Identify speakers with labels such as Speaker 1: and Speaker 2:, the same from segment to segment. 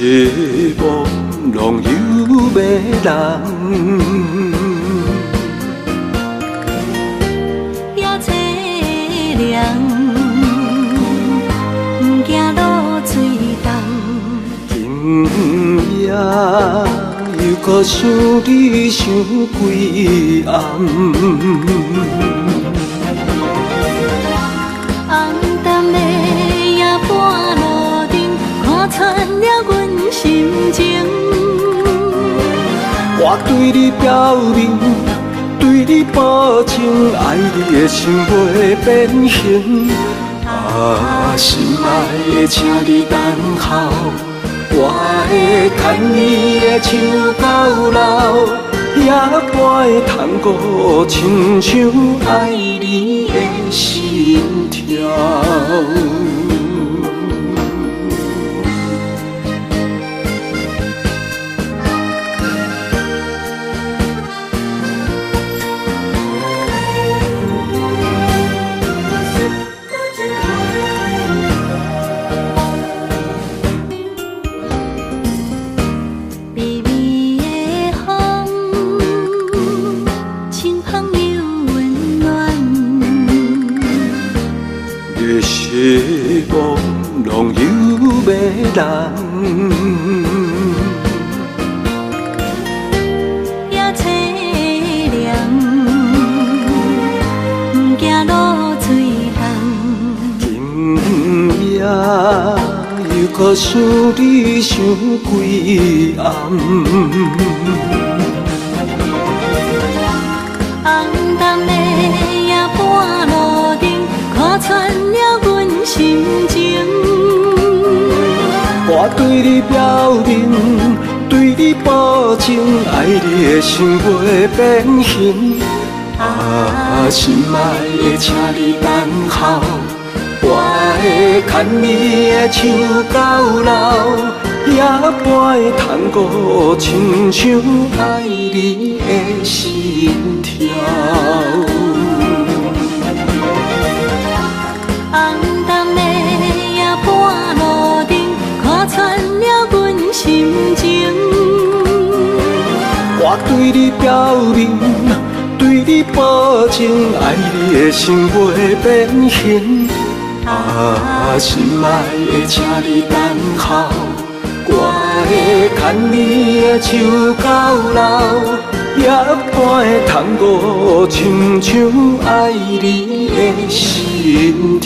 Speaker 1: 是梦拢有迷人，
Speaker 2: 也凄凉，不惊落水重。
Speaker 1: 今夜又搁想你想几暗。
Speaker 2: 红淡的夜半路灯，看穿了阮心情。
Speaker 1: 我对你表明，对你保证，爱你的心袂变形。心爱的，请你等候，我会牵你的手到老，也陪探戈，亲像爱你的心跳。是梦拢有迷人，
Speaker 2: 也凄凉，不惊落水重。
Speaker 1: 今夜又搁想你想几暗。
Speaker 2: 红淡的夜半路灯，看穿了阮心情。
Speaker 1: 我对你表明，对你保证，爱你的心袂变形。心爱的，请你等候，我会牵你的手到老，也陪探戈，亲像爱你的心跳。
Speaker 2: 红淡的夜半路灯，看穿了阮心情。
Speaker 1: 我对你表明，对你保证，爱你的心袂变形。心爱的，请你等候，我会牵你的手到老，也陪探戈，亲像爱你的心跳。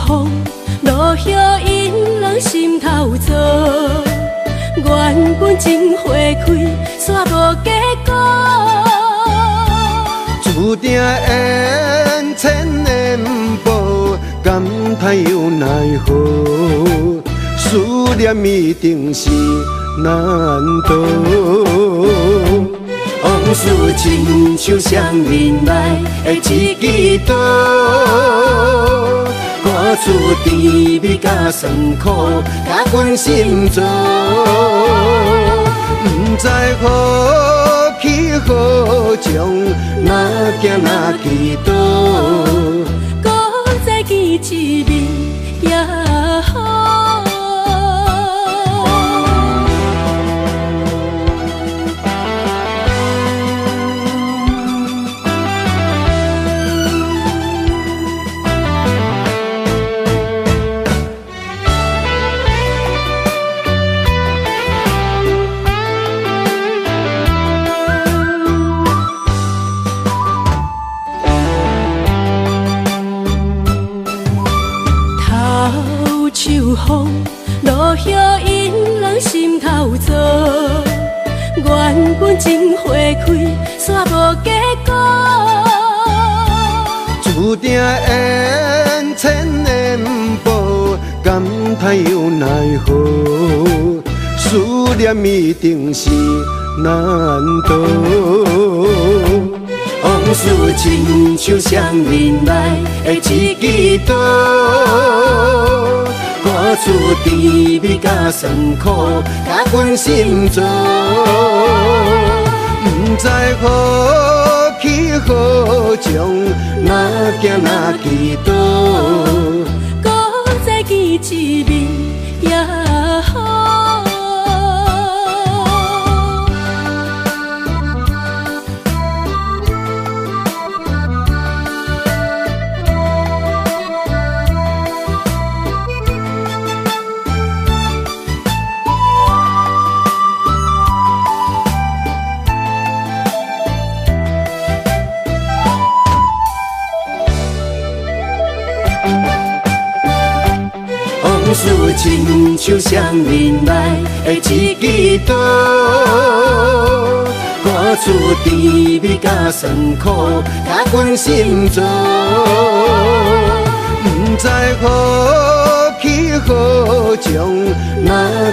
Speaker 2: 风落叶引人心头躁，原本情花开，煞无结果。
Speaker 3: 注定缘千年报，感叹又奈何？思念一定是难渡。往事亲像双面来的一支刀，看出甜蜜甲酸苦，甲阮心中，不知何去何从，哪行哪去倒，
Speaker 2: 搁再见一面也好。开，煞无结果。
Speaker 3: 注定缘千年报，感叹又奈何？思念一定是难逃。往事亲像双面来的一支刀，看出滋味甲酸苦，甲阮心中。不知何去何从，哪行哪祈祷。
Speaker 2: 搁再见一面也好。
Speaker 3: 往事亲像双面来的一支刀，看出滋味甲酸苦，甲阮心中。不知何去何从，哪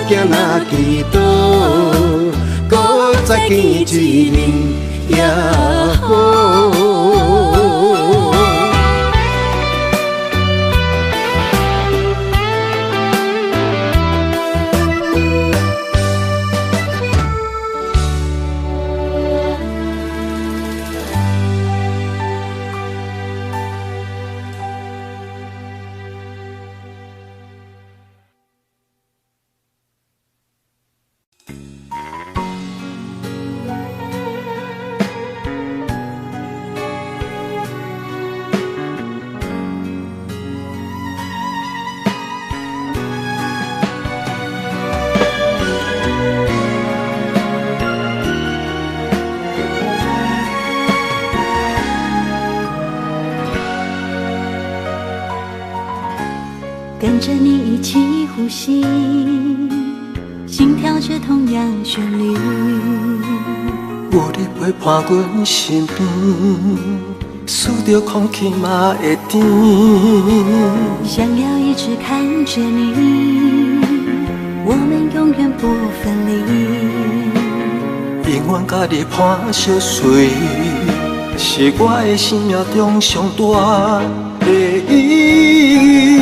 Speaker 3: 行哪祈祷，搁再见一面也好。
Speaker 4: 跟着你一起呼吸，心跳着同样旋律。
Speaker 1: 有你陪伴阮身边，思着空气嘛会甜。
Speaker 4: 想要一直看着你，我们永远不分离。
Speaker 1: 永远甲你伴相随，是我的生命中上大的意义。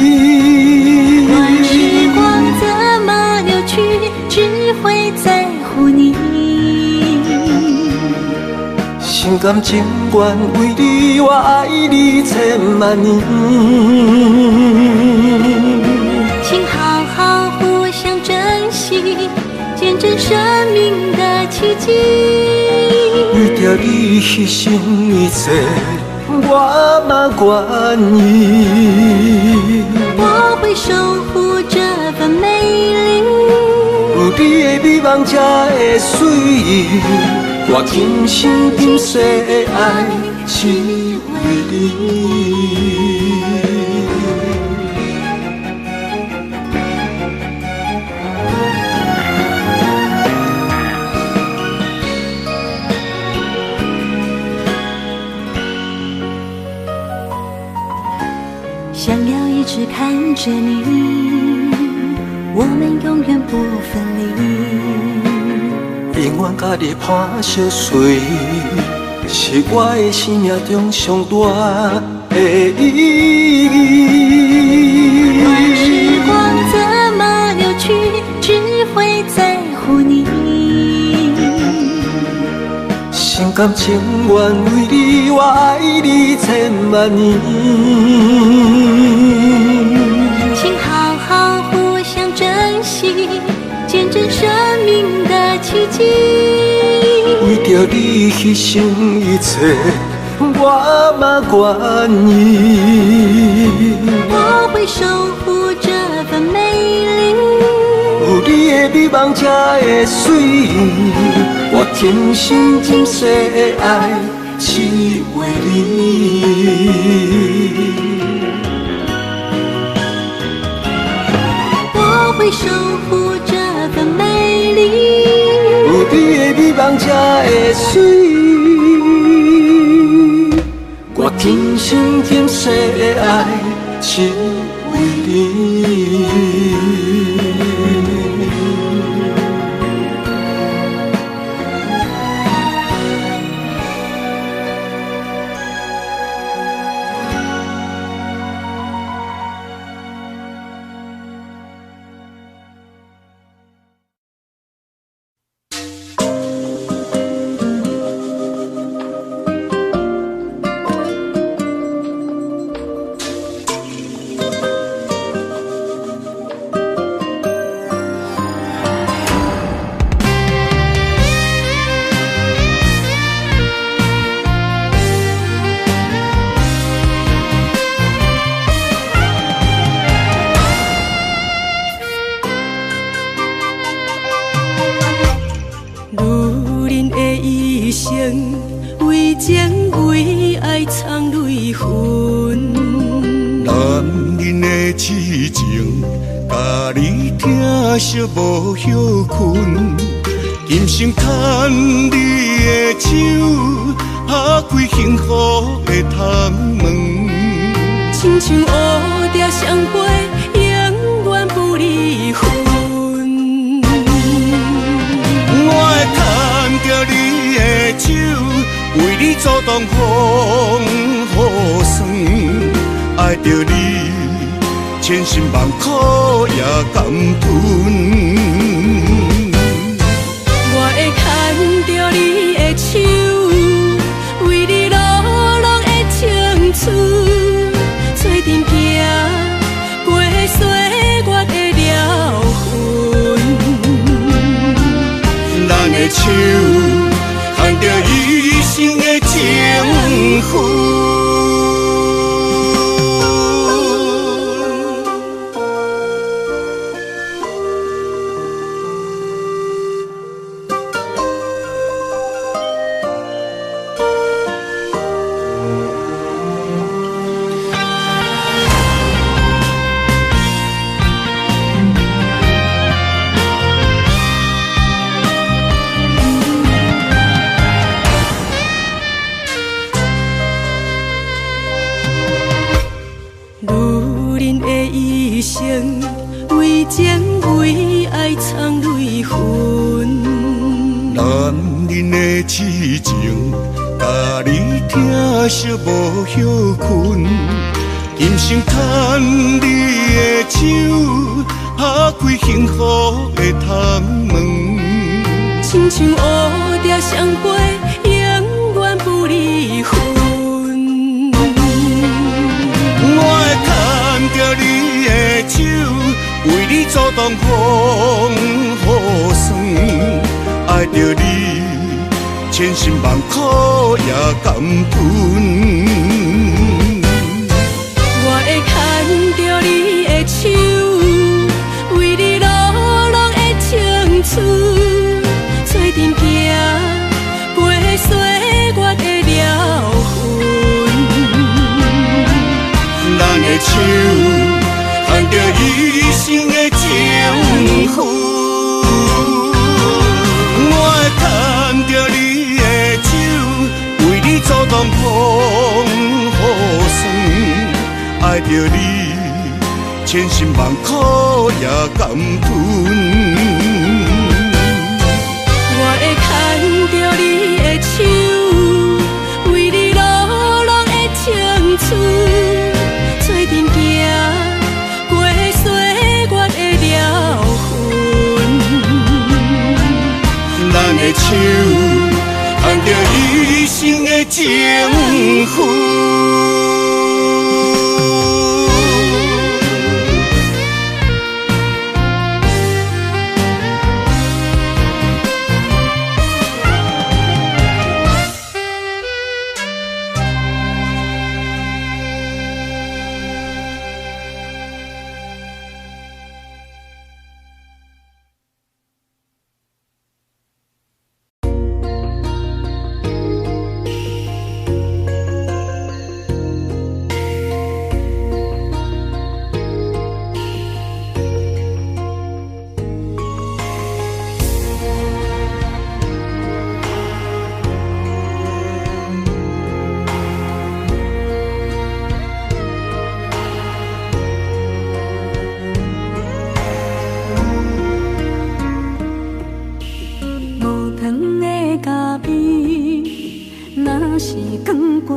Speaker 4: 管时光怎么流去，只会在乎你。
Speaker 1: 心甘情愿为你，我爱你千万年。
Speaker 4: 请好好互相珍惜，见证生命的奇迹。
Speaker 1: 为着你牺牲一切，我嘛愿意。
Speaker 4: 我会守护这份美丽。
Speaker 1: 有你的美梦才会水，我今生今世的爱只为你。
Speaker 4: 想要一直看着你，我们永远不分离。
Speaker 1: 永远甲你伴相随，是我的生命中上大的意义。
Speaker 4: 管时光怎么流去，只会在乎你。
Speaker 1: 心甘情愿为你，我爱你千万年。
Speaker 4: 请好好互相珍惜，见证生命的奇迹。
Speaker 1: 为着你牺牲一切，我嘛愿意。
Speaker 4: 我会守护这份美丽。
Speaker 1: 有你的美梦才会水，我今生今世的爱只为你。
Speaker 4: 我会守护这份美丽。
Speaker 1: 有你的美人才会水。我天生天世的爱，只为你。
Speaker 2: 为情为爱藏泪痕，
Speaker 3: 男人的痴情，甲你疼惜无歇困。今生牵你的手，打开幸福的窗门。
Speaker 2: 亲像乌蝶双飞，永远不离分。
Speaker 3: 我会牵着你的手，为你阻挡风雨霜。爱着你，千辛万苦也甘吞。
Speaker 2: 我会牵着你的手，为你落落的青春，做阵行过岁月的疗痕。
Speaker 3: 咱的手牵着一生的情分。
Speaker 2: 为情为爱藏泪痕，
Speaker 3: 男人的痴情，甲你疼惜无歇困。今生牵你的手，打开幸福的窗门。
Speaker 2: 亲像乌蝶双飞，永远不离分。
Speaker 3: 我会牵着你的手，为你阻挡风雨霜。爱着你，千辛万苦也甘吞。
Speaker 2: 我会牵着你的手，为你落落的青春，做阵行过岁月的疗痕。
Speaker 3: 咱的手牵着一生的情分，我会牵着你的手，为你阻挡风雨霜。爱着你，千辛万苦也甘吞。
Speaker 2: 我会牵着你的手，为你落落的青春，做阵行过岁月的疗痕。
Speaker 3: 咱的手牵着一生的情分。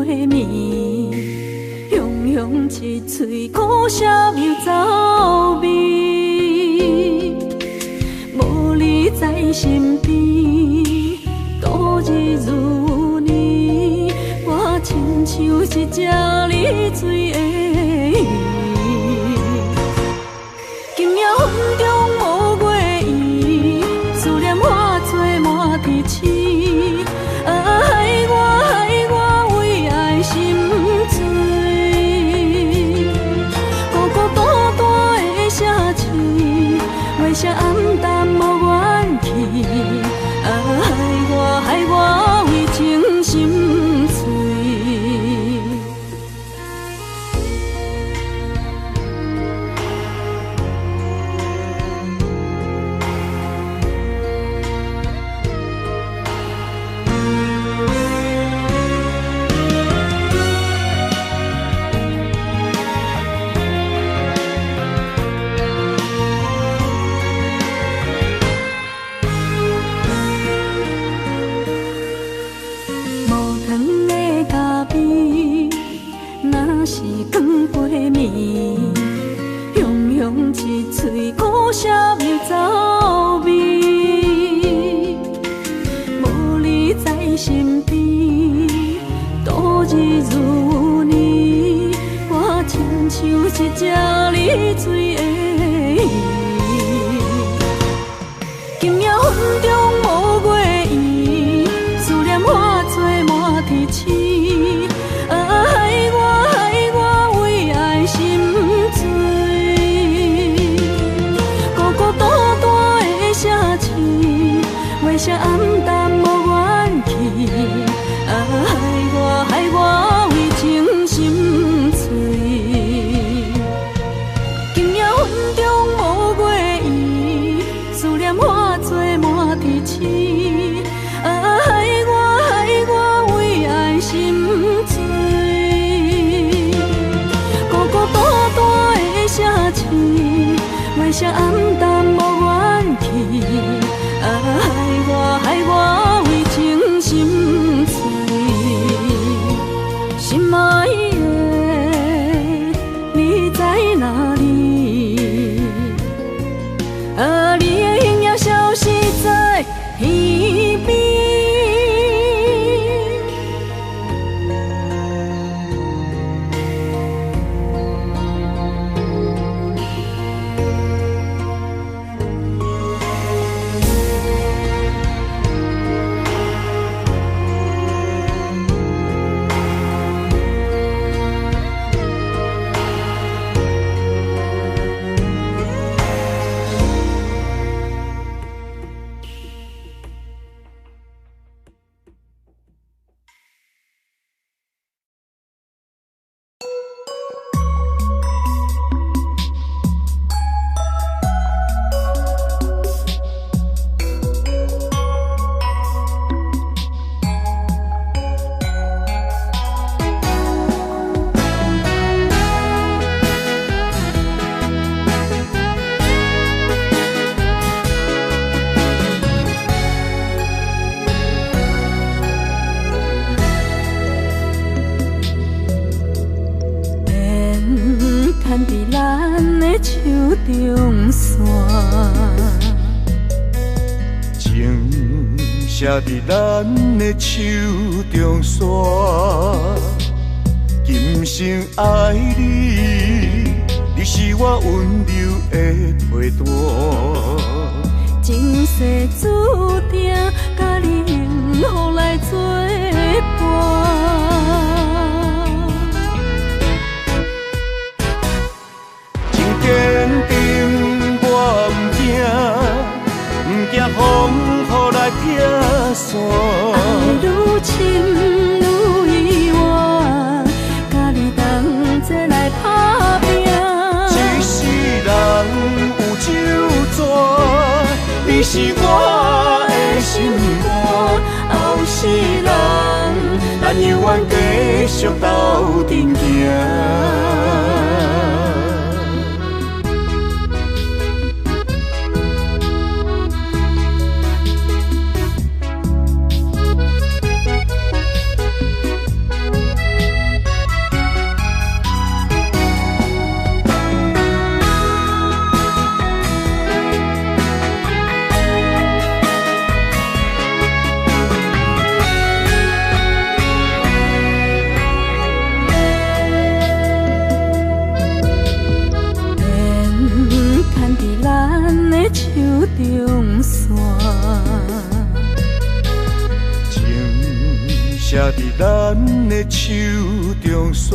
Speaker 2: 暝，雄雄一嘴苦涩又走味，无你在身边，度日如年，我亲像一只离水的鱼，今夜风中无月圆，思念化作满天星。害我为爱心醉，孤孤单单的城市，月色暗淡无元气。害我为情心碎。月色暗淡无元气，害我为情心碎，心爱的你在哪里？你的形影消失在天边。
Speaker 5: 写伫咱的手中线，今生爱你，你是我温柔的陪伴。
Speaker 2: 前世注定，甲你幸福来作伴。
Speaker 5: 真坚定，我不惊风雨来拆散。
Speaker 2: 爱愈深愈远，甲你同齐来打拼。
Speaker 5: 一世人有酒泉，你是我的心肝。后世人，咱犹原继续斗阵行。
Speaker 2: 中线。
Speaker 5: 情写伫咱的手中线，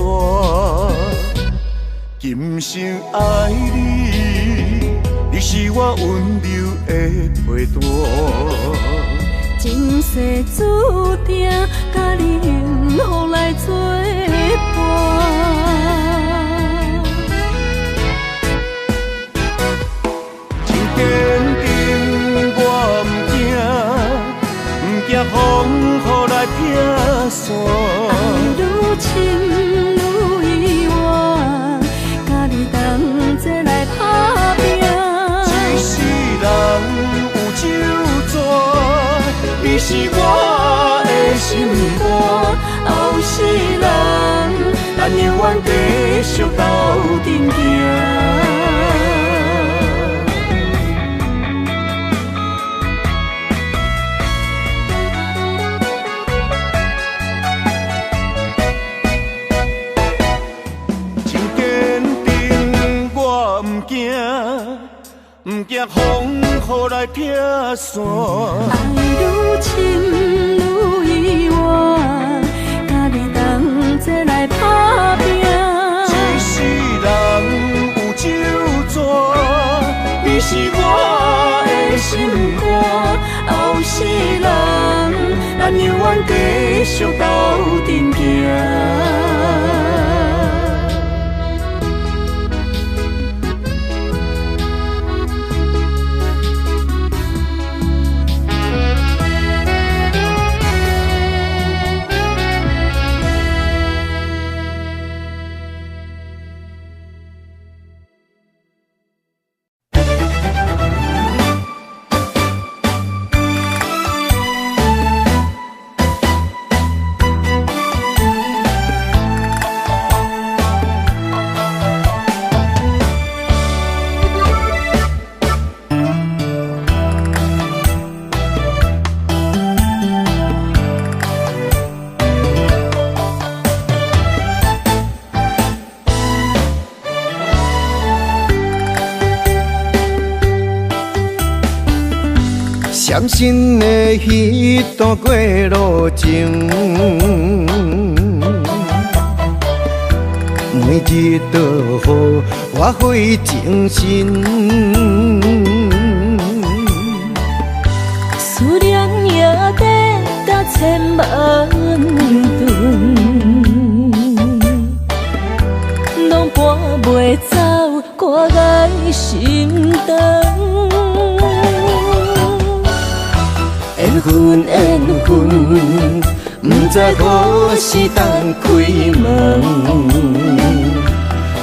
Speaker 5: 今生爱你，你是我温柔的陪伴。
Speaker 2: 前世注定，甲你幸福来作伴。
Speaker 5: 真坚定，我不惊风雨来拆散。
Speaker 2: 爱愈深愈意外，甲你同齐来打拼。
Speaker 5: 一世人有酒泉，你是我的心肝。后世人，咱永远继续斗阵行。不惊风雨来拆散，
Speaker 2: 爱愈深愈意外，甲你同齐来打拼。
Speaker 5: 一世人有酒泉，你是我的心肝。后世人，咱永远继续斗阵行。
Speaker 3: 伤心的迄段过路情，每日都予我费精神。
Speaker 2: 思念也得到千万吨，拢搬袂走我的心肠。缘分缘分，不知何时等开门。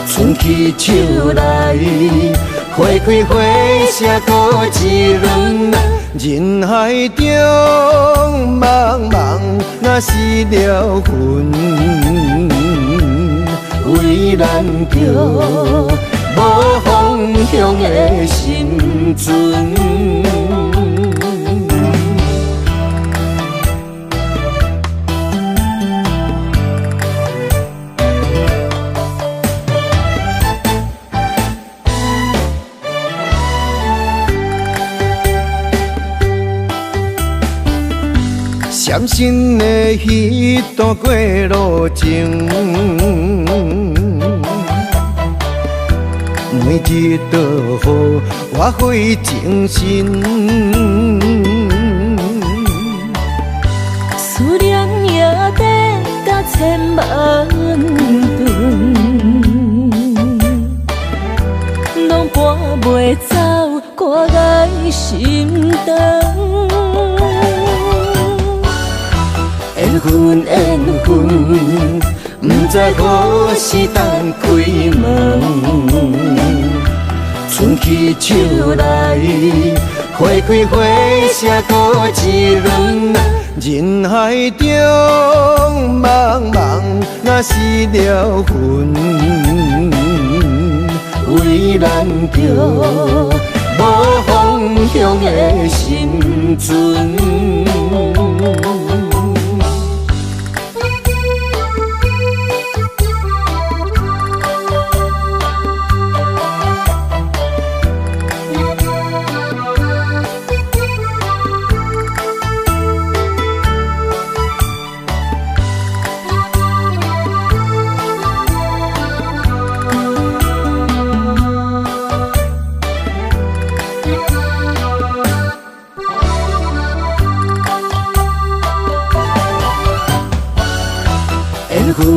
Speaker 2: 春去秋来，花开花谢过一轮。
Speaker 3: 人海中茫茫，若是了魂，为咱着无方向的生存。伤心的迄段过路情，每日都予我费精神。
Speaker 2: 思念也得到千万吨，拢搬袂走我的心肠。缘分缘分，不知何时等开门。春去秋来，花开花谢过一轮。
Speaker 3: 人海中茫茫，若是了魂，为咱着无方向的生存。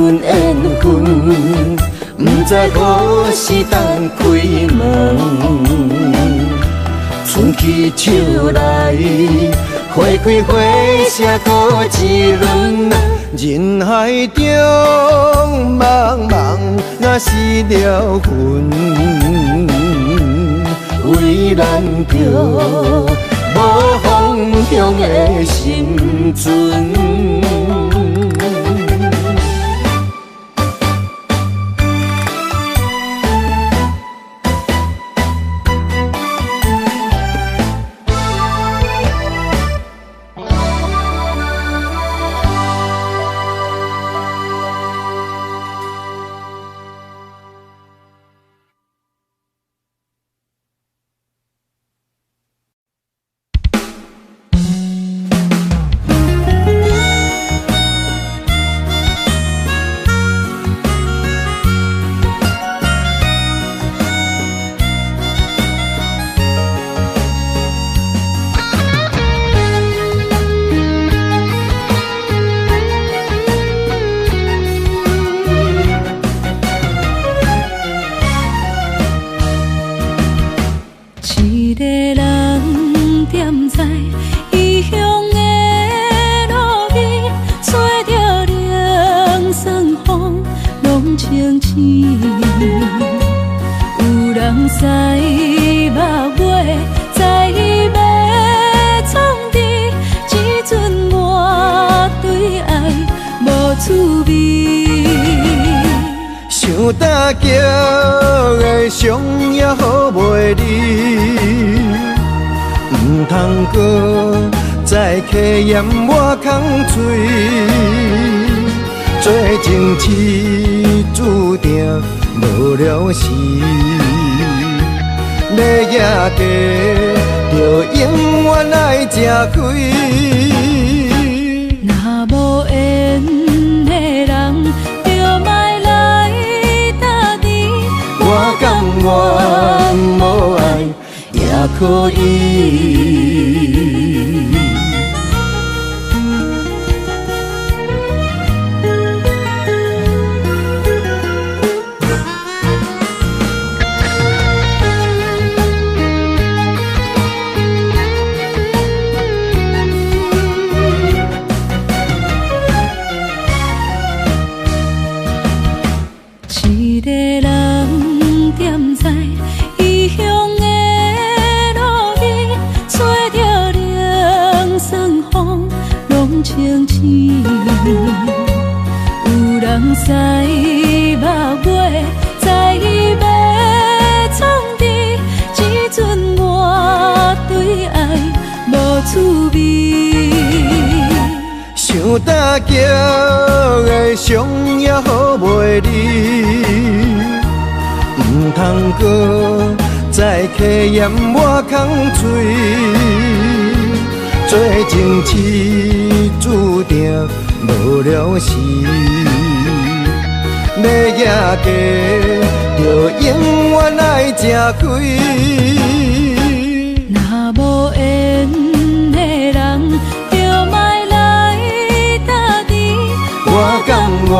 Speaker 3: 阮缘分，不知何时当开门。春去秋来，花开花谢过一轮。人海中茫茫，若是了魂，为咱着无方向的心存。想搭桥的伤也好袂离，唔通搁再客嫌我空嘴。做情痴注定无了时，要野家就永远爱吃亏。
Speaker 2: 若无缘的人，就莫来搭你。
Speaker 3: 我甘愿无爱也可以。
Speaker 2: 一个人踮在异乡的路边，吹着凉爽风，拢清醒。有人使目尾，在要创治，只准我对爱无滋味。
Speaker 3: 想搭桥的伤也好袂离，唔通搁再客嫌我空嘴。做情痴注定无了时，要野家就永远爱吃亏。
Speaker 2: 若无缘的人，
Speaker 3: 我甘愿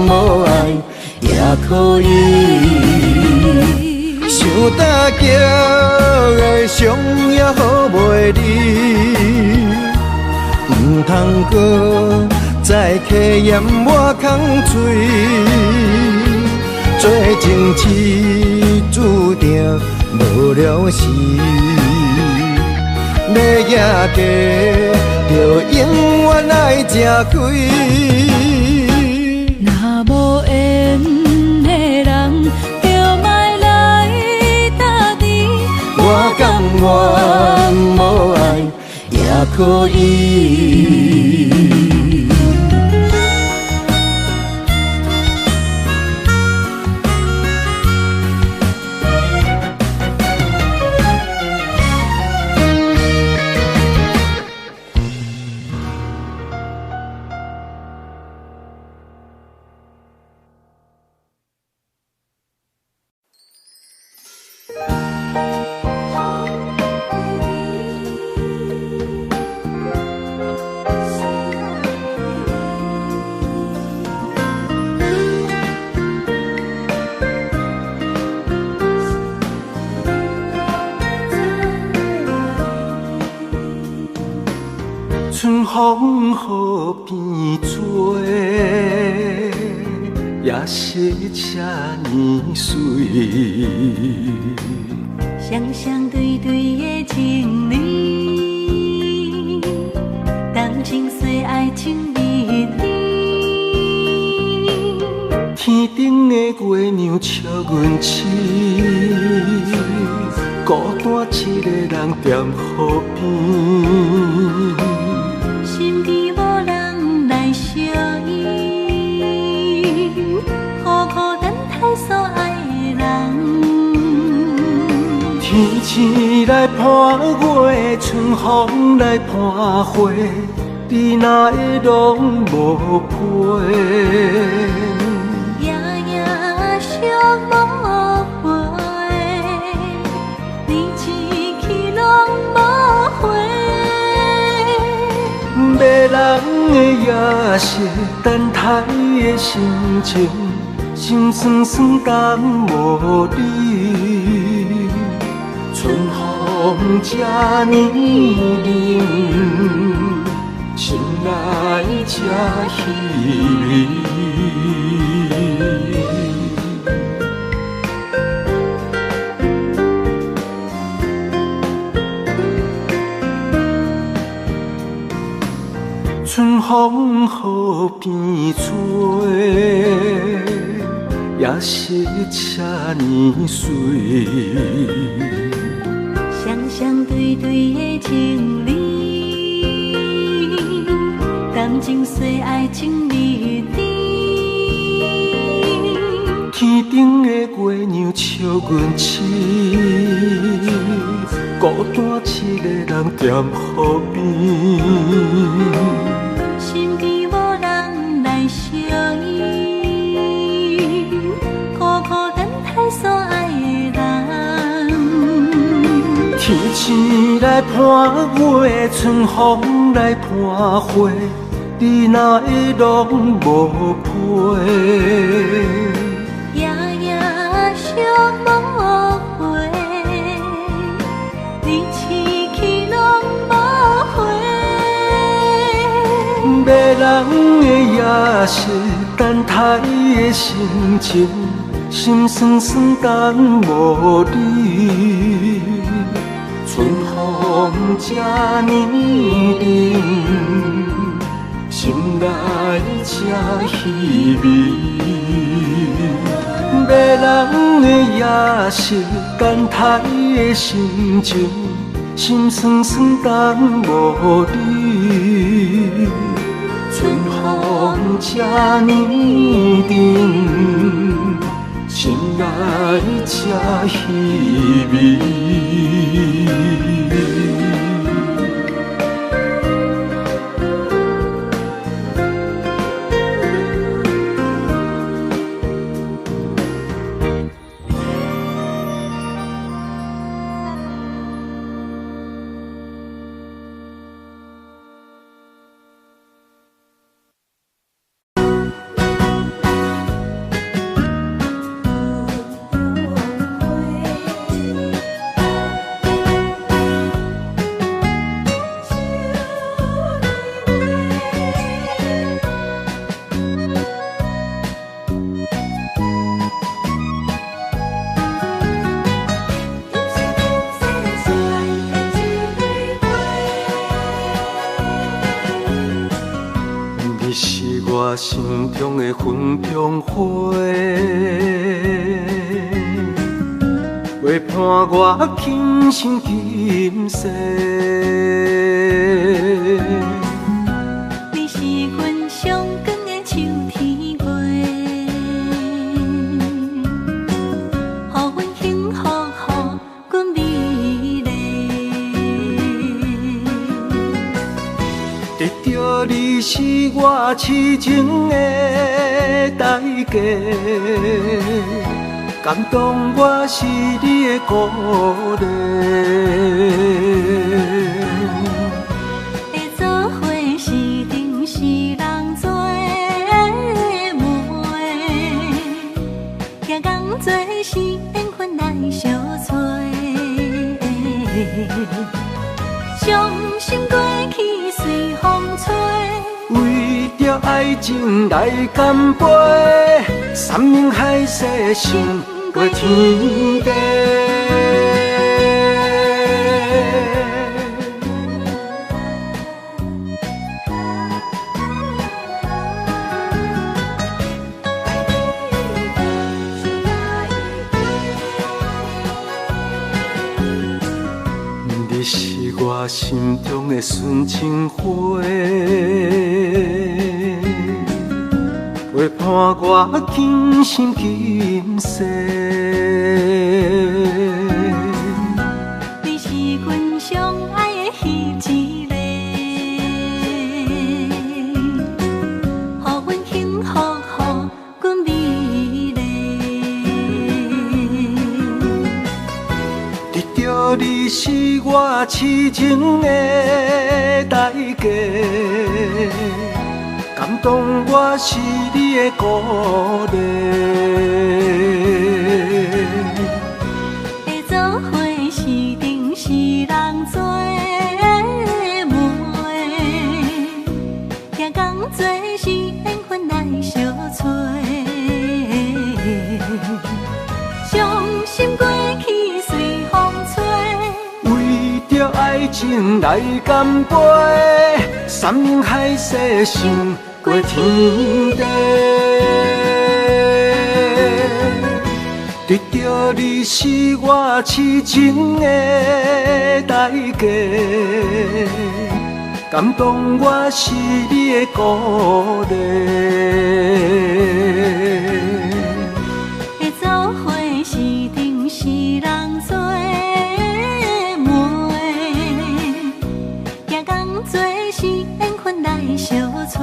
Speaker 3: 无爱也可以。想搭桥的伤也好袂离，唔通搁再客嫌我空嘴。做情痴注定无了时，要野家就永远爱吃亏。
Speaker 2: 若无缘的人，就莫来搭你。
Speaker 3: 我甘愿无爱也可以。
Speaker 1: 风雨变做，也是这呢水。
Speaker 4: 双双对对的情侣，谈情说爱情蜜蜜。
Speaker 1: 天顶的月亮笑阮痴，孤单一个人踮河边。
Speaker 4: 身边无人来相依，苦苦等待所爱的人。
Speaker 1: 天星来伴月，春风来伴花，你哪会拢无陪？
Speaker 4: 夜夜想无回，你一去拢无回。
Speaker 1: 迷人的夜色，等待的心情，心酸酸等无你。春风这呢冷，心内这稀微。春风雨变做，也是这呢水。
Speaker 4: 双双对对的情侣，谈情说爱情蜜蜜。
Speaker 1: 天顶的月亮笑阮痴，孤单一个人踮河边。
Speaker 4: 身边无人来相依，苦苦等待所爱的人。
Speaker 1: 天星来伴月，春风来伴花，你哪会拢无陪？
Speaker 4: 夜夜想无回，你一去拢无回。
Speaker 1: 迷人的夜色，等待的心情，心酸酸等无你。春风这呢冷，心内这稀微。迷人的夜色，等待的心情，心酸酸等无你。春风这呢冷，心内这稀微。你是我心中的云中花，陪伴我今生今世。
Speaker 4: 你是阮上光的秋天月，予阮幸福，予阮美丽。
Speaker 1: 得到你是我痴情的代价，感动我是你的鼓励。
Speaker 4: 会做伙是定是人做媒，行工做是缘分来相找。伤心过去随风吹。
Speaker 1: 着爱情来干杯，山盟海誓想过天地。你是我心中的纯情花，陪伴我今生今世。
Speaker 4: 你是阮上爱的彼一个，予阮幸福，予阮美丽。
Speaker 1: 得到你是我痴情的代价，感动我是你的鼓励。
Speaker 4: 会做伙是定是人做媒，行工做是缘分来相找。伤心过去随风吹。
Speaker 1: 为着爱情来干杯，山盟海誓想过天地。得到你是我痴情的代价，感动我是你的鼓励。
Speaker 4: 会做伙是定是人做媒，行工做是缘分来相找。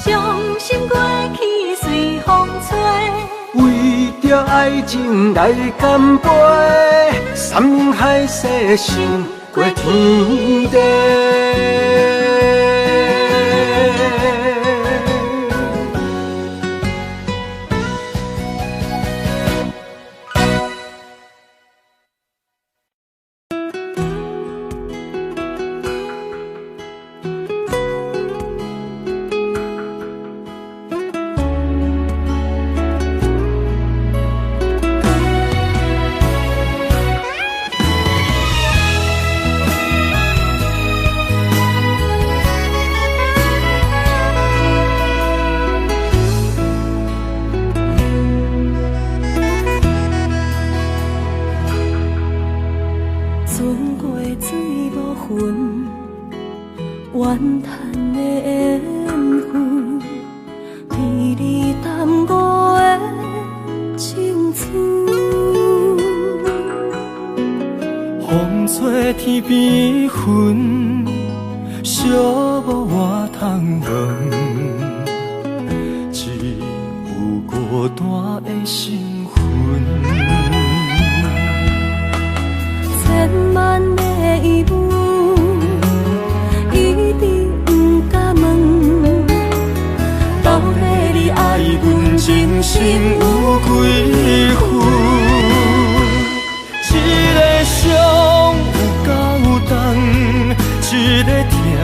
Speaker 4: 伤心过去随风吹，
Speaker 1: 为着爱情来干杯，山盟海誓想过天地。
Speaker 2: 怨叹的缘分，被你耽误的青春。
Speaker 5: 风吹天边云，寂寞我通问，只有孤单的身份。
Speaker 2: 千万的疑问。
Speaker 5: 爱阮真心有几分？一个伤有够重，一个痛有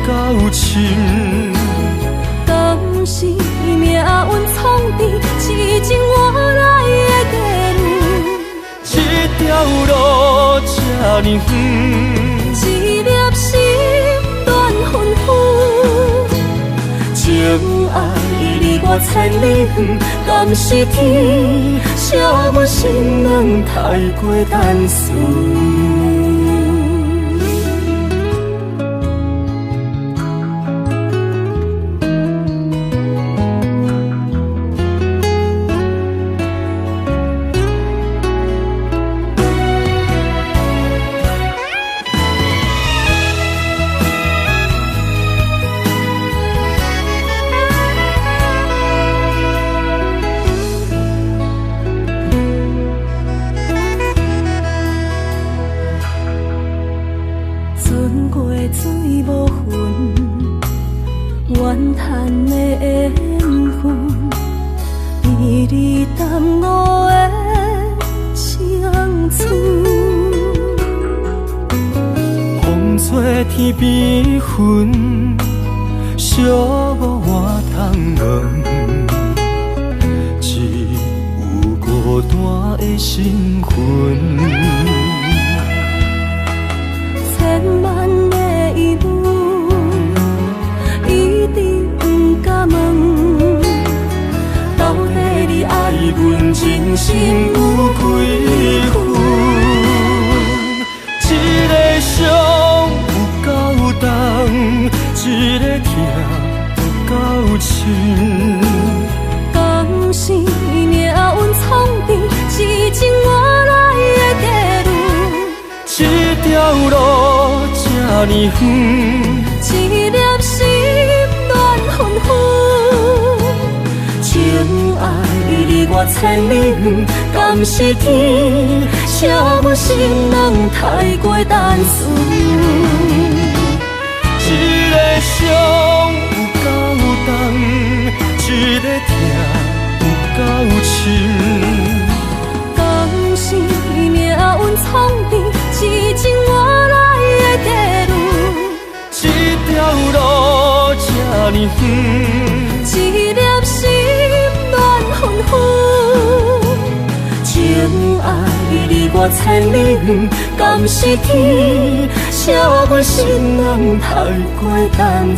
Speaker 5: 够深。
Speaker 2: 敢是命运创治，痴情换来的结论？
Speaker 5: 这条路这呢远，
Speaker 2: 一粒心乱纷纷，
Speaker 5: 情爱。 离我千里远，敢是天写我心软太过单纯？
Speaker 2: 怨叹的缘分，被你耽误的青春。
Speaker 5: 风吹做天边云，寂寞换窗门，只有孤单的身份。
Speaker 2: 千万个疑问，一直不敢问，到底你爱阮真心有几分？一个伤有够重，一个痛有够深。敢是命运创治，是情我来的地路。这条路这呢远，一粒心乱纷纷。情爱离我千里远，敢是天写阮心人太过单纯。一个伤有够重，一个痛有够深。敢是命运创治，是情我来的地路。这条路这呢远，一粒心乱纷纷。情爱离我千里远，敢是天写阮心人太过单纯。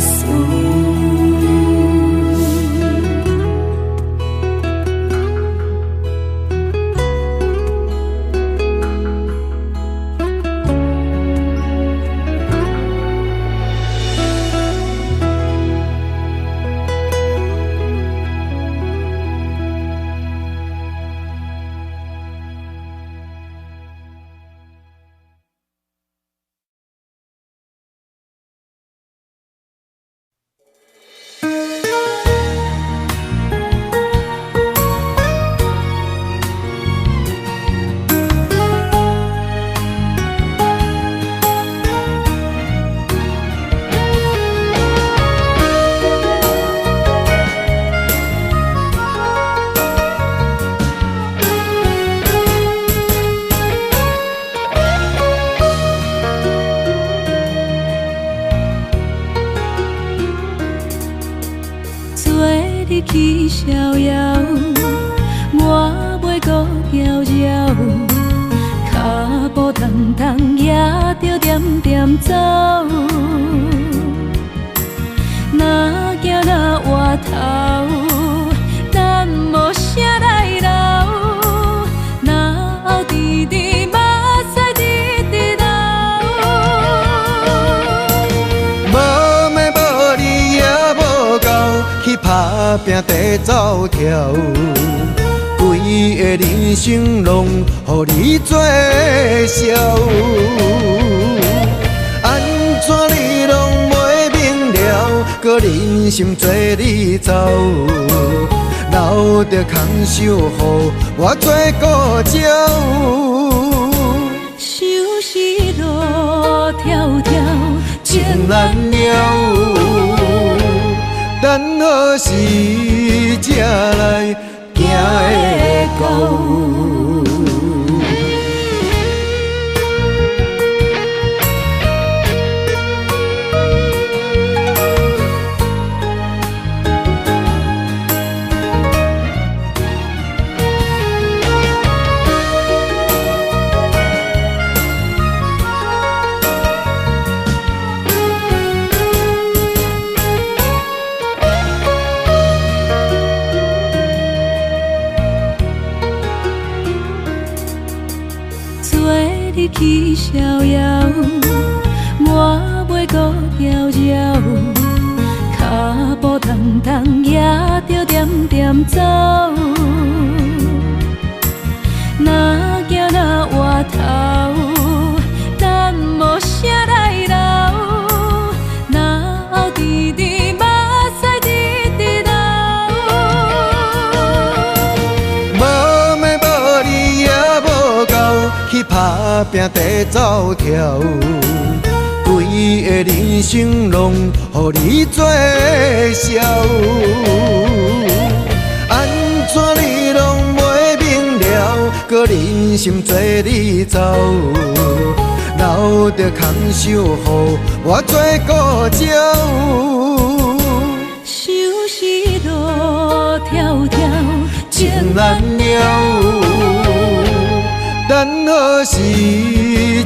Speaker 2: 去逍遥，我袂搁摇摇，脚步重重也着点点走。若行若回头，咱无啥来留，若后直直目屎直直流。
Speaker 3: 无咩无理也无够，去打拼地走跳，规个人生拢予你做笑。安怎你拢袂明了，搁忍心做你走，留着空手予我做顾鸟。
Speaker 2: 想是路迢迢，
Speaker 3: 情难了。等何时才来行会到？
Speaker 2: 去逍遥，我袂搁摇摇，脚步重重也着点点走。若行若回头，咱无啥来留，若后直直目屎直直流。
Speaker 3: 无咩无理也无够，去打拼地走跳，规个人生拢予你做笑。安怎你拢袂明了，搁忍心做你走，留着空手，予我做故鸟。
Speaker 2: 收拾路迢迢，
Speaker 3: 情难了，等何时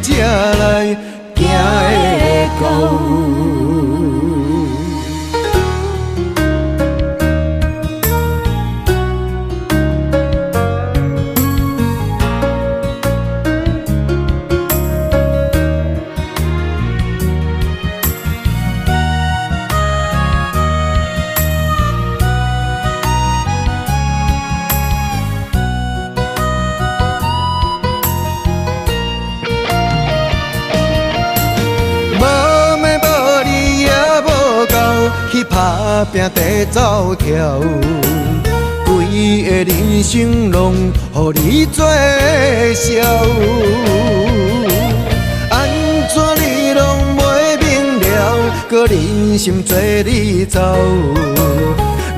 Speaker 3: 才来行会到？打拼地走跳，规个人生拢予你做笑。安怎你拢袂明了，搁忍心做你走，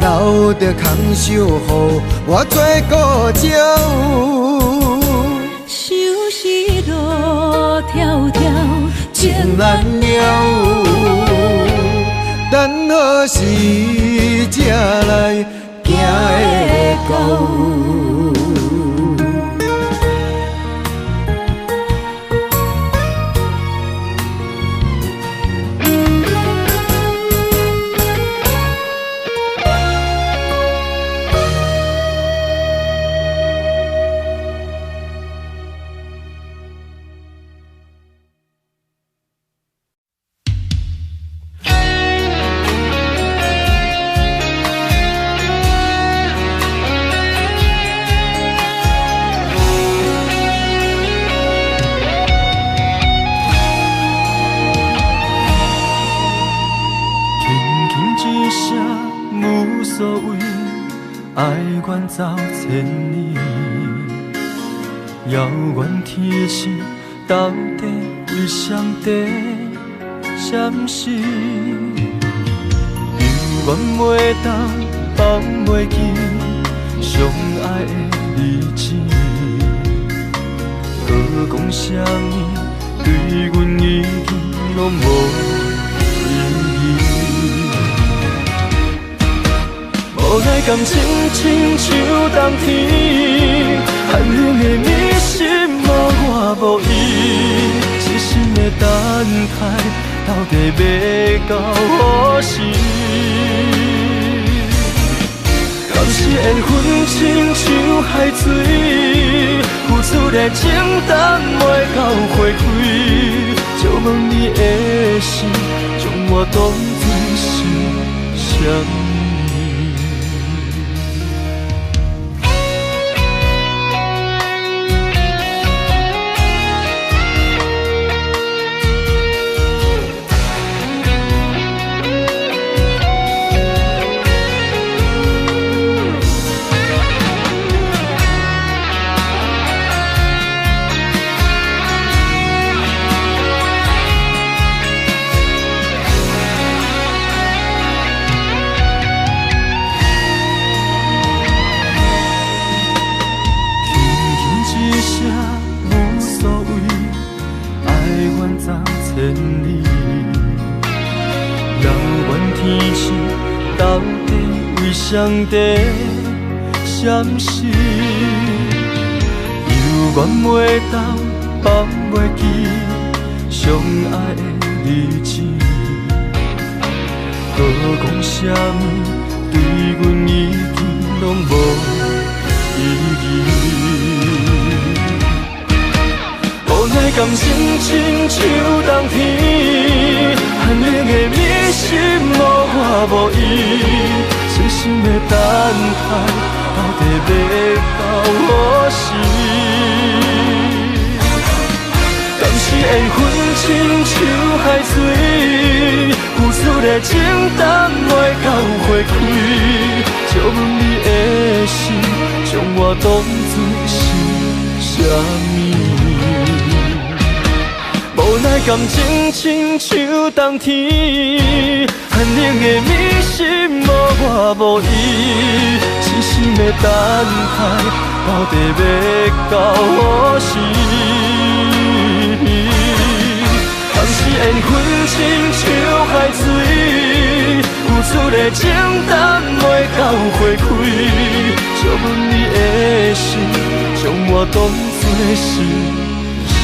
Speaker 3: 留着空手予我做故鸟。
Speaker 2: 收拾路迢迢，
Speaker 3: 情难了。等何时才来行会到？
Speaker 5: 走千里，遥远天星到底为上帝闪烁？犹原袂当放袂记相爱的日子，搁讲啥物对阮已经拢无意义。无奈感情亲像冬天，寒冷的你心无我无伊，痴心的等待，到底要到何时？敢是缘分亲像海水，付出的情淡袂到花开，就问你的心，将我当作是啥物？上帝闪烁，犹原袂当放袂记相爱的日子，搁讲啥物对阮已经拢无意义。无奈感情亲像冬天，寒冷的你心无我无伊。痴心的等待，到底要到何时？敢是缘分亲像海水，付出的情淡袂到花开，就问你的心，将我当作是啥物？无奈感情亲像冬天，寒冷的你心无我无伊，痴心的等待，到底要到何时？缘分亲像海水，付出的情淡袂到花开，借阮你的心，将我当作是啥？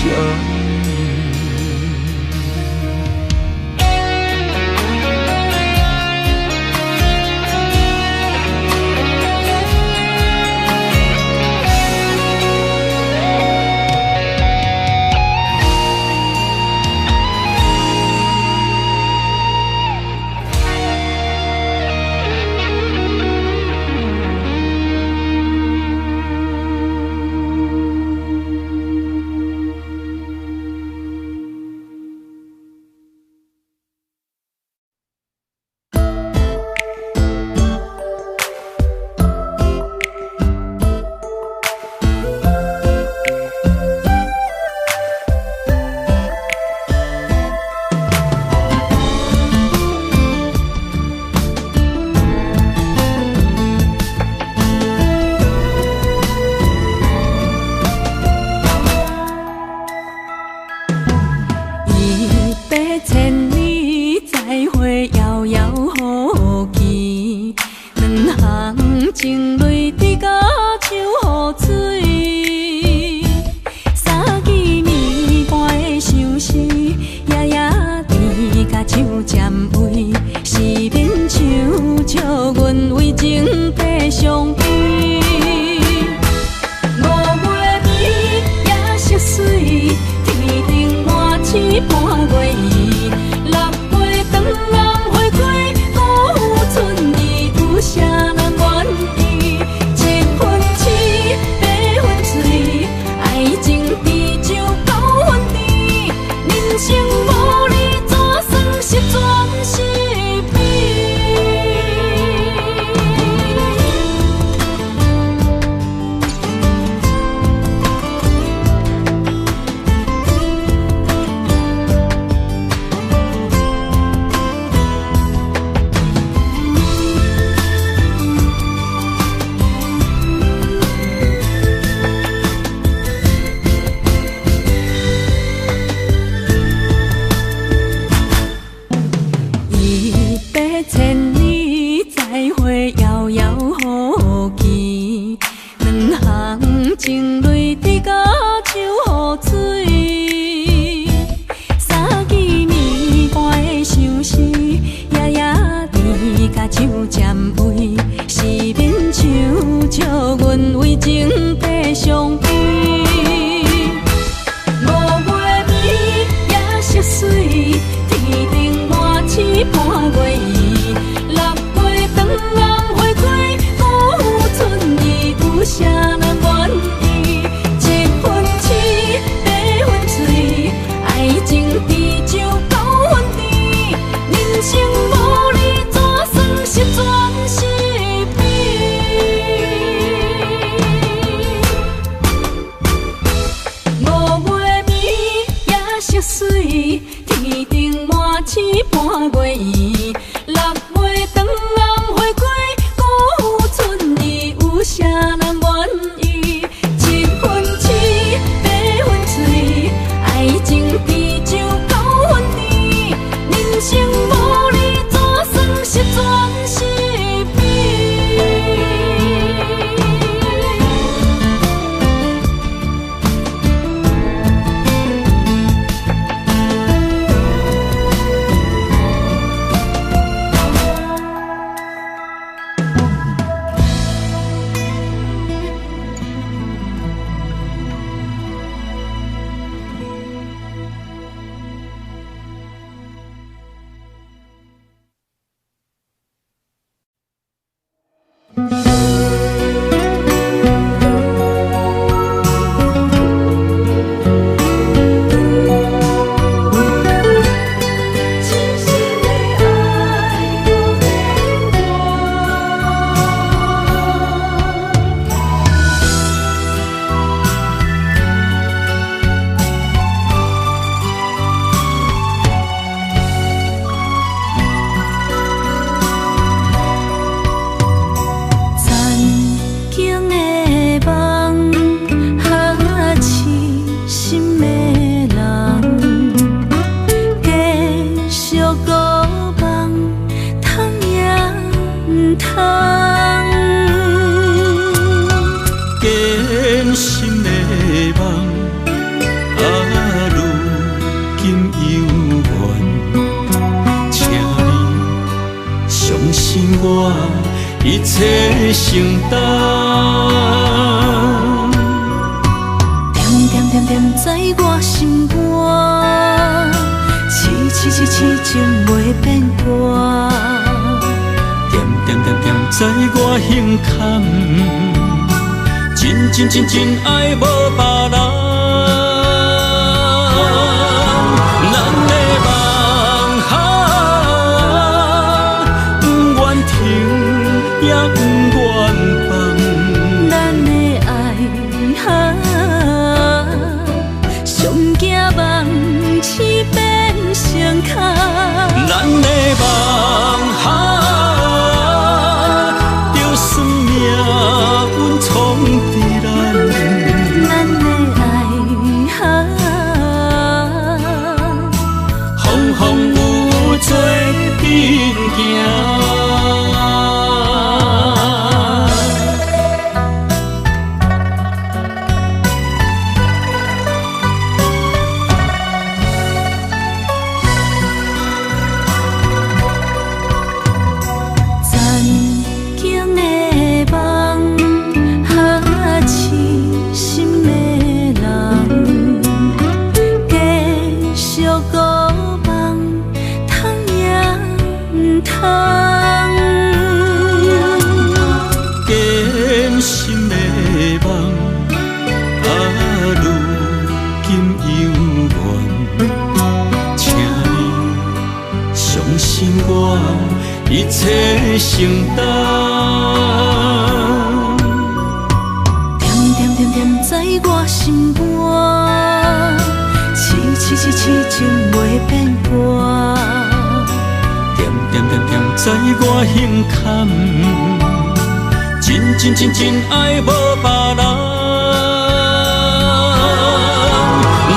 Speaker 2: 半月圆，6月长红花开，
Speaker 5: 坚心的梦，如今犹原，请你相信我，一切承担。
Speaker 2: 点点在我心肝，痴情袂变卦。
Speaker 5: 点在我胸坎，真爱无别人。咱的梦不愿停，也不愿放。
Speaker 2: 咱的爱上惊梦痴变成空。
Speaker 5: 咱的梦就算命运闯伫咱，
Speaker 2: 咱的爱
Speaker 5: 风有做阵行。一切承担，
Speaker 2: 点在我心肝，痴情袂变卦。
Speaker 5: 点在我胸坎，真爱无别人。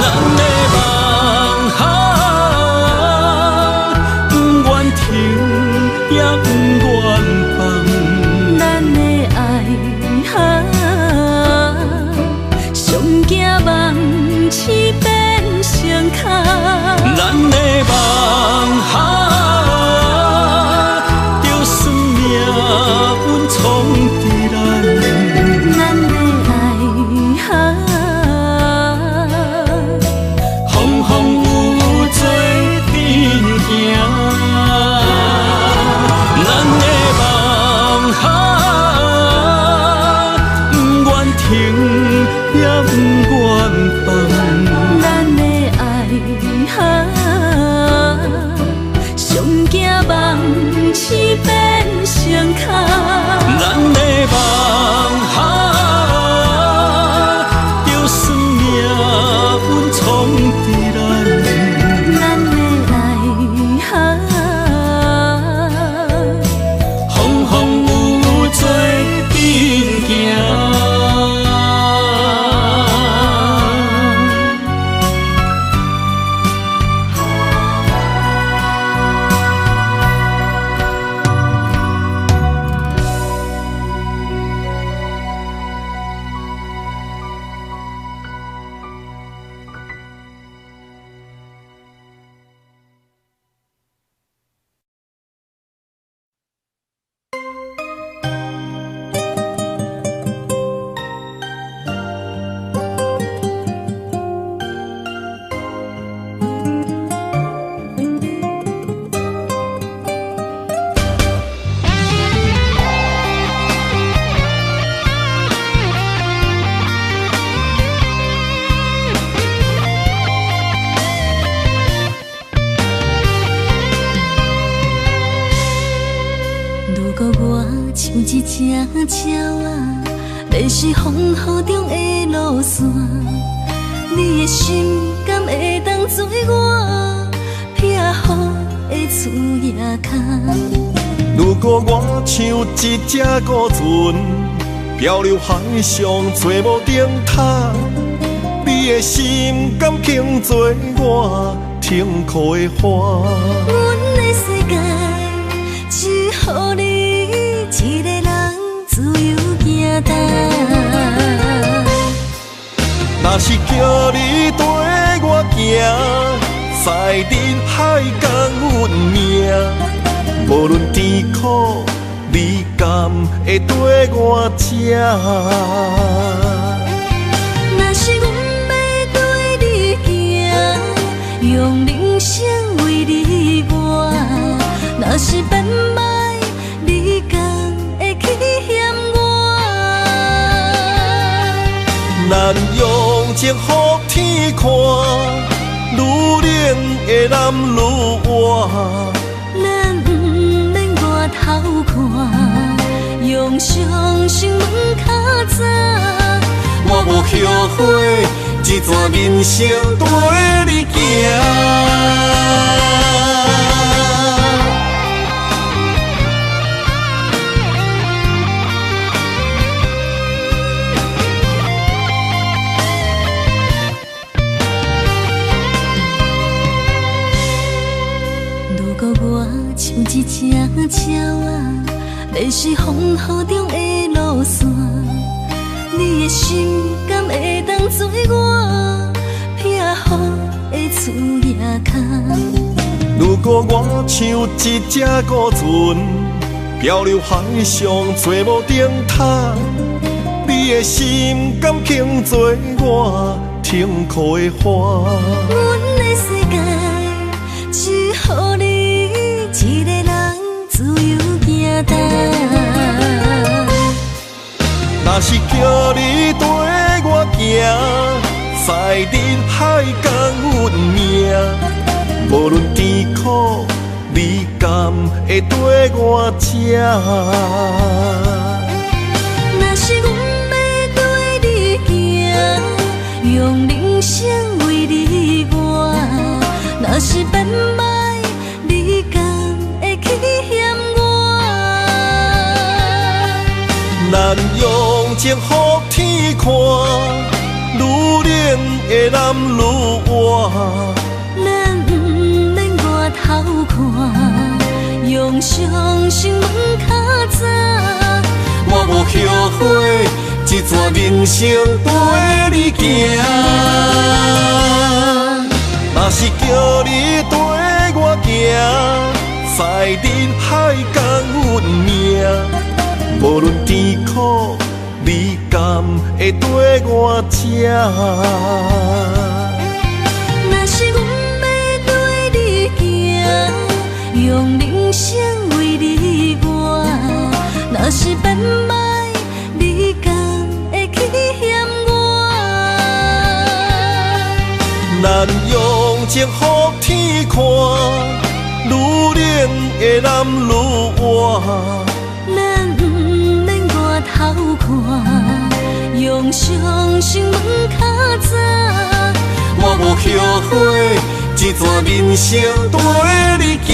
Speaker 5: 咱的梦不愿停，也不愿放。
Speaker 2: 咱的爱上惊梦痴变成空。
Speaker 5: 咱的梦就算命运闯伫咱，
Speaker 2: 咱的爱
Speaker 5: 风有做阵行。咱的梦不愿停，也不愿放。
Speaker 2: 咱的爱上惊梦痴变成空。
Speaker 5: 咱的梦就算命运闯伫咱，
Speaker 2: 咱的爱
Speaker 5: 风有做阵行。
Speaker 2: 像一只鸟仔，迷失风雨中的路线。你的心敢会当做我撇予的厝野空？
Speaker 5: 如果我像一只孤船，漂流海上找无顶塔，你的心敢肯做我停靠的花？
Speaker 2: 阮的世界只予你一个人。
Speaker 5: 若是叫你跟我行，在人海共运命，无论甜苦，你甘会跟我吃？
Speaker 2: 若是阮要对你行，用人生为你活；若是变歹，你甘会去嫌我？
Speaker 5: 咱用情予天看，愈冷的男愈活。
Speaker 2: 咱不免外头看，用伤心问较早。
Speaker 5: 我无后悔，一段人生跟你行。
Speaker 2: 如果我像一只鸟仔，迷失风雨中的路线，你的心敢会当做我撇雨的厝夜空？
Speaker 5: 如果我像一只孤船，漂流海上找无顶塔，你的心敢肯做我痛苦的花？
Speaker 2: 阮的世界只予你一个人自由行动。
Speaker 5: 若是叫你跟我行，在人海共运命，无论甜苦，你甘会跟我吃？
Speaker 2: 若是阮要对你行，用人生为你活；若是变歹，你甘会去嫌我？
Speaker 5: 咱用情予天看，愈冷的男愈活。
Speaker 2: 咱不免外头看，用伤心问较早。
Speaker 5: 我无后悔，一段人生跟你行。若是叫你跟我行，在人海共运命，无论甜苦，你甘会跟我吃？
Speaker 2: 若是阮要对你行，用人生为你活；若是变歹，你甘会去嫌我？
Speaker 5: 咱用情予天看，愈冷的男愈活。
Speaker 2: 咱不免外头看，用伤心问较早。
Speaker 5: 我无后悔，一段人生跟你行。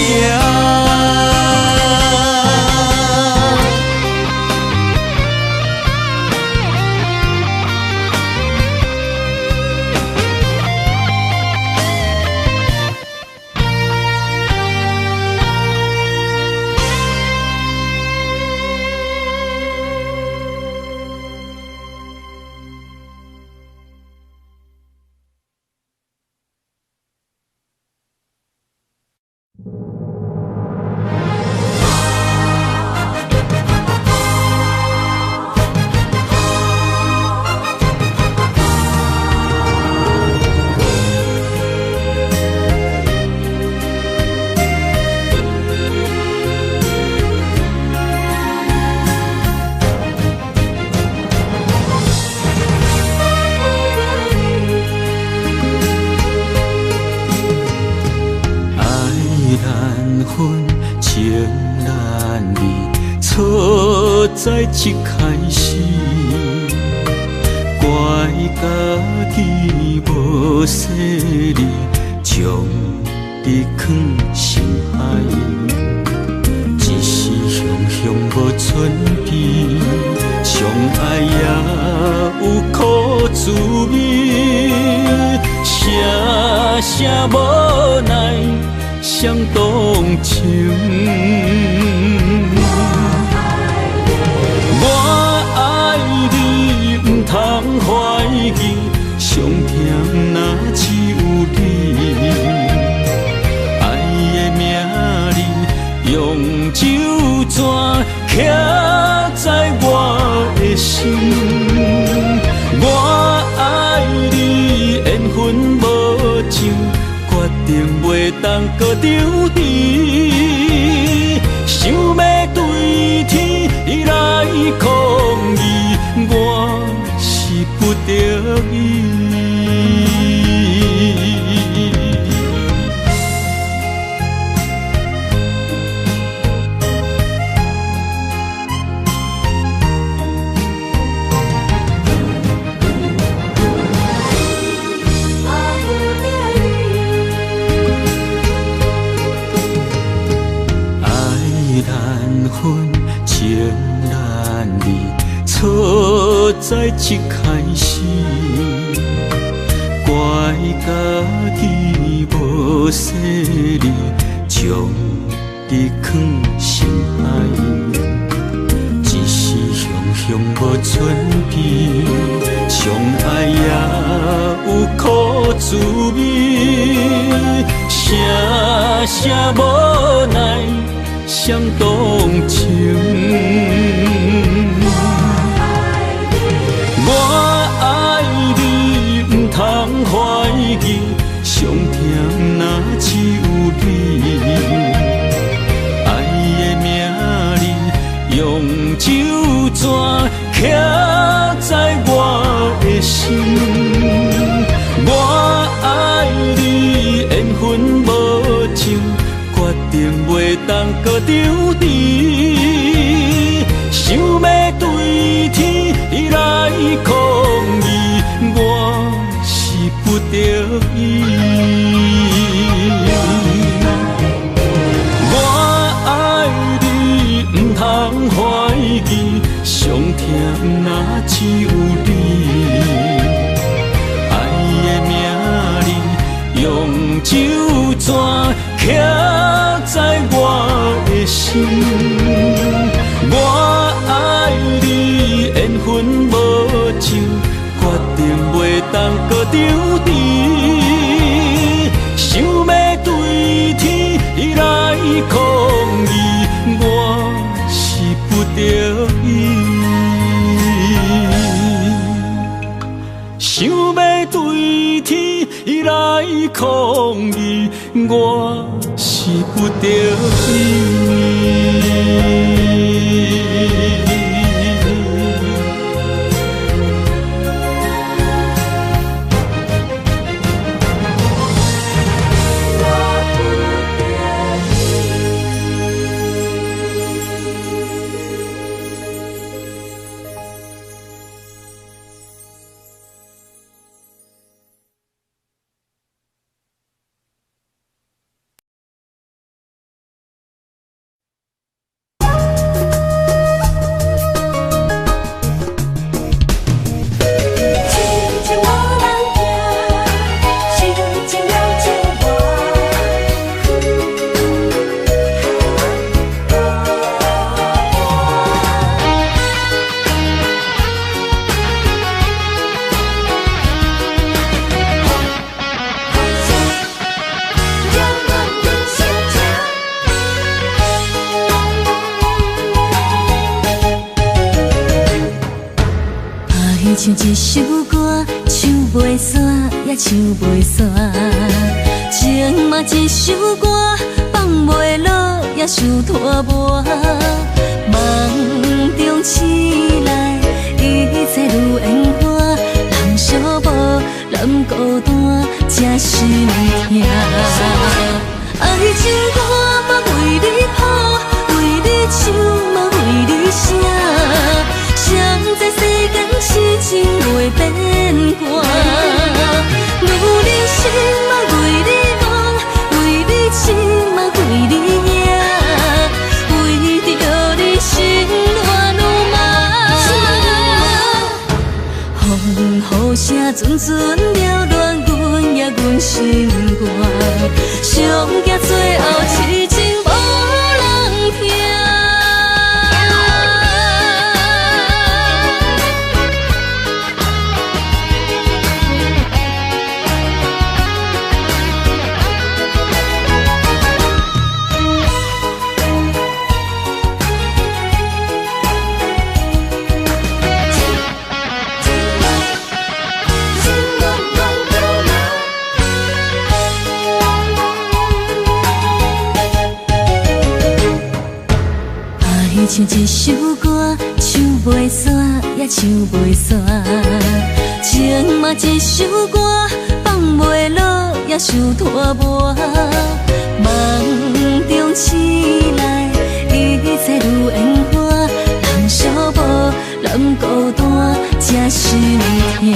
Speaker 1: 在一开始，怪家己无细腻，将你放心海，一时雄雄无存备，相爱也有苦滋味，声声无奈伤动情。我爱你，不通怀疑，伤
Speaker 5: 的心。我爱你，缘分无尽，决定袂当搁丢弃。想要对天来抗议，我是不得已。情难离，错在一开始，怪家己无细腻，将你放心海。一时雄雄无准备，相爱也有苦滋味，声声无奈。想动情，我爱你，不通怀疑，上甜若只有你。爱的名字用酒泉刻在我的心。我爱你，缘分无尽。决定袂当搁丢弃，想要对天来抗议，我是不得已。我爱你，不通怀疑，上甜若只有你。爱的名字用酒泉刻在我的心，我爱你，缘分无尽，决定袂当搁丢弃。想要对天来抗议，我是不得已。想要对天来抗议，我是不得已。
Speaker 4: 唱一首歌，唱袂煞也唱袂煞，情嘛一首歌，放袂落也想拖磨。梦中醒来，一切如烟花，人寂寞，人孤单，才心痛。爱情歌嘛为你谱，为你唱嘛为你写。谁知世间痴情袂变卦，女人心嘛为你梦，为你痴嘛为你赢，为着你心乱如麻。风雨声阵阵扰乱阮也阮心肝，上惊最后痴情无人听。一首歌，唱袂煞也唱袂煞。情嘛一首歌，放袂落也想拖磨。梦中醒来，一切如烟花。人寂寞，人孤单，才心痛。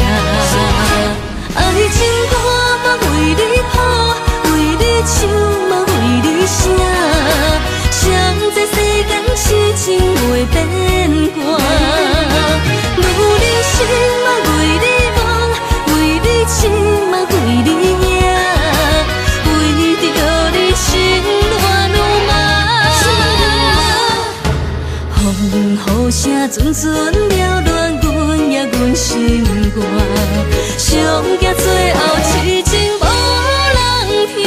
Speaker 4: 爱情歌嘛为你谱，为你唱嘛为你写。谁知世间痴情袂变卦，女人心嘛为你梦，为你痴嘛为你影，为着你心乱如麻。风雨声阵阵缭乱，阮也阮心肝，上惊最后痴情无人听。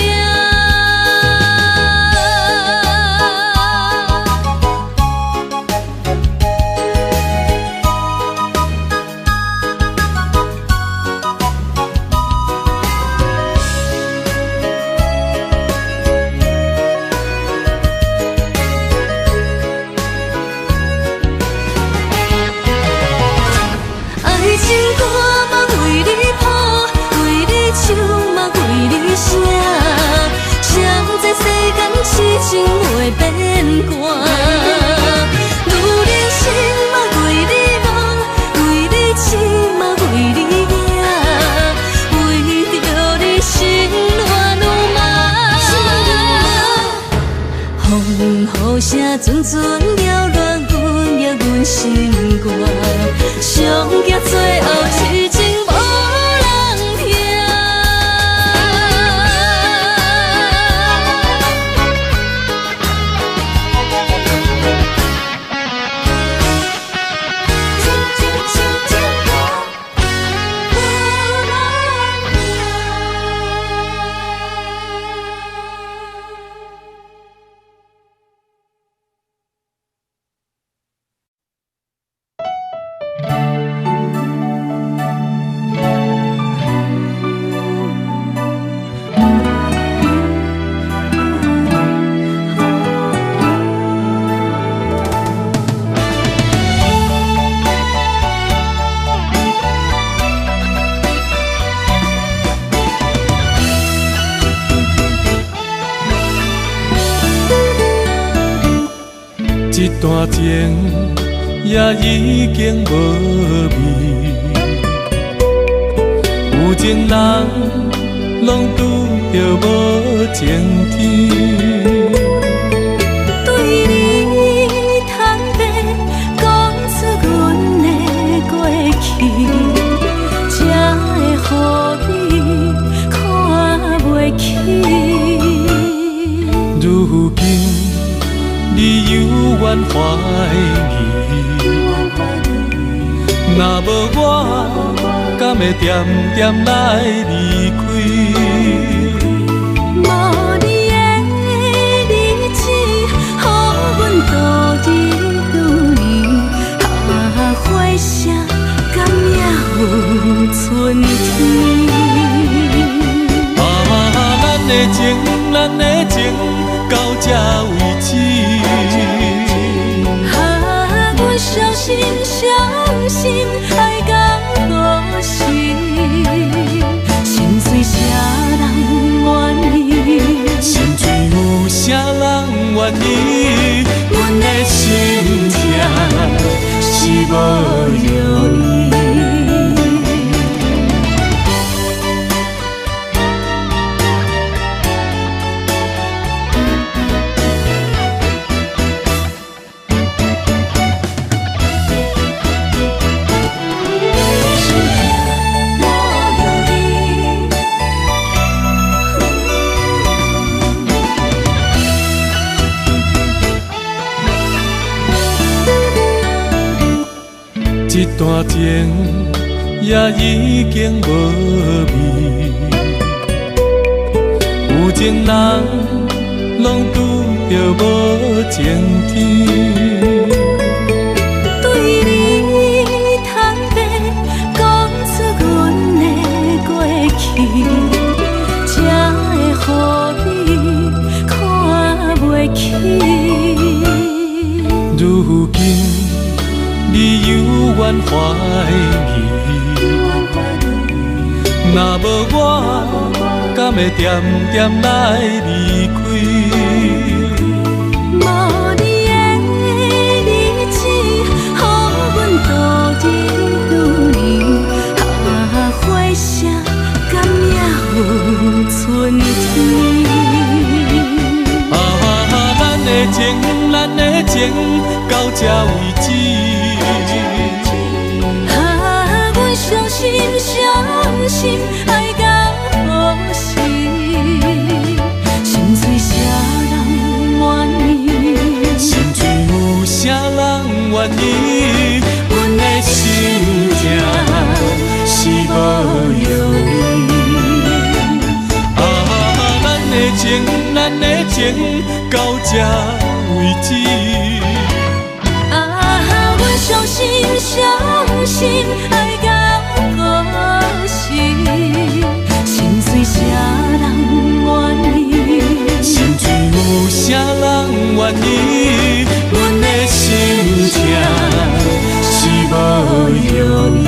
Speaker 4: 痴情袂变卦，女人心嘛为你梦，为你痴嘛为你影，为着你心乱如麻。风雨声阵阵缭乱，阮也阮心肝，上惊最后痴情无人听。
Speaker 1: 一段情也已经无味，有情人拢拄着无情天。
Speaker 4: 对你坦白，讲出阮的过去，才会予你看袂起。
Speaker 1: 如今你犹原怀疑，若无我，敢会点点来离开？
Speaker 4: 无你的日子，予阮度日如年，花谢敢也有春天。
Speaker 1: 咱的情，咱的情，到这为止。
Speaker 4: 阮伤心伤心，爱到何时？心碎啥人愿意？
Speaker 1: 心碎有啥人愿意？阮的心痛是无容易。一段情也已经无味，有情人拢拄着无情天。
Speaker 4: 对你坦白，讲出阮的过去，才会予你看袂起。
Speaker 1: 如今怨怀疑。若无我，敢会点点来离开？
Speaker 4: 无你的日子，予阮度日如年。花谢敢也有春天？
Speaker 1: 咱的情，咱的情，到这为止。
Speaker 4: 阮伤心，伤心，爱到何时？心碎啥人愿意？
Speaker 1: 心碎有啥人愿意？阮的心痛是无容易。咱的情，咱的情，到这为止。
Speaker 4: 阮伤心，伤心，爱到何时？心碎啥人愿意？
Speaker 1: 心碎有啥人愿意？阮的心痛是无容易。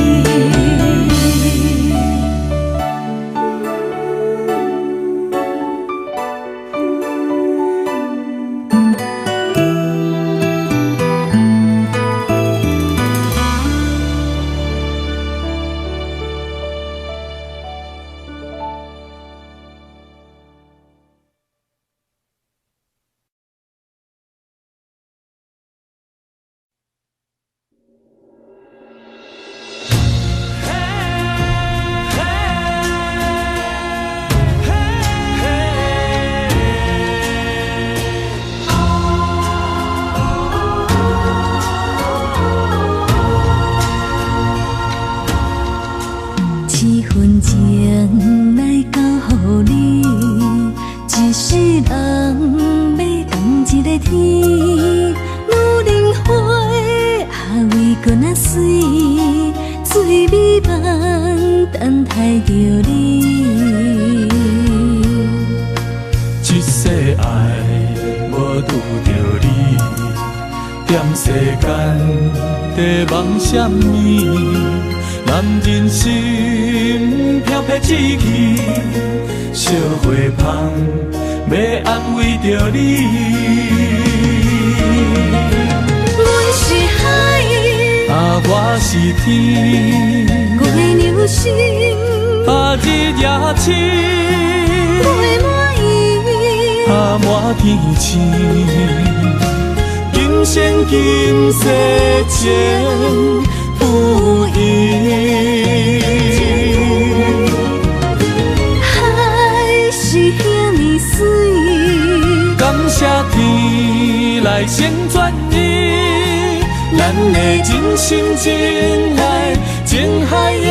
Speaker 1: 什么？男人心飘撇志气，小花香要安慰着你。
Speaker 4: 阮是海，
Speaker 1: 我是天，
Speaker 4: 月流星，
Speaker 1: 日夜星，
Speaker 4: 月满意，
Speaker 1: 满天星。今生今世情不移，
Speaker 4: 海是遐尼水，
Speaker 1: 感谢天来成全伊，咱的真心真爱，情海。